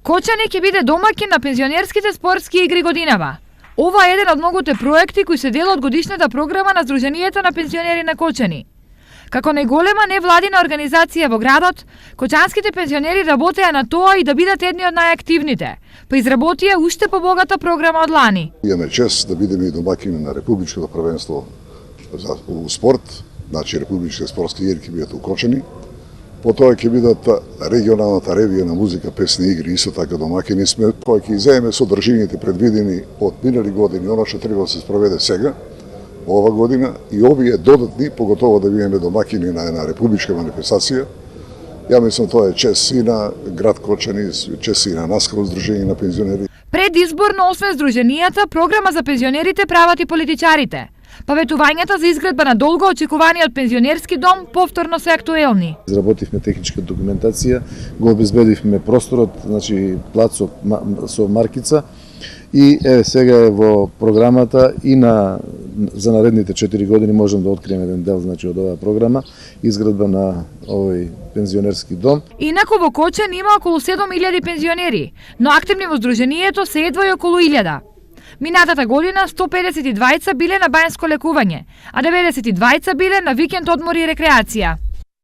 Кочани ќе биде домаќин на пензионерските спортски игри годинава. Ова е еден од многуте проекти кои се дел од годишната програма на Сдруженијето на пензионери на Кочани. Како најголема невладина организација во градот, кочанските пензионери работеа на тоа и да бидат едни од најактивните, па изработија уште побогата програма од лани. Имаме чест да бидеме и домаќини на Републичкото првенство за спорт, значи Републичките спортски игри ќе бидат у Кочани. Потоа ќе бидат регионалната ревија на музика, песни, игри, исто така домаќини сме, кој ќе иземе содржините предвидени од минали години, оно што треба да се спроведе сега, ова година, и овие додатни, поготово да бидеме домаќини на една републичка манифестација. Ја мислам тоа е чест и на град Кочани, чест и на нас како Сдружение на пензионери. Предизборно, освен Сдруженијата, програма за пензионерите прават и политичарите. Паветувањата за изградба на долго очекуваниот пензионерски дом повторно се актуелни. Изработивме техничка документација, го обезбедивме просторот, значи плац со маркица, и сега е во програмата и за наредните 4 години можем да откриеме еден дел, значи, од оваа програма, изградба на овој пензионерски дом. Инаку во Кочани има околу 7000 пензионери, но активни во Сдруженијето се едва и околу 1000. Минатата година 152 биле на бајанско лекување, а 92 биле на викенд одмор и рекреација.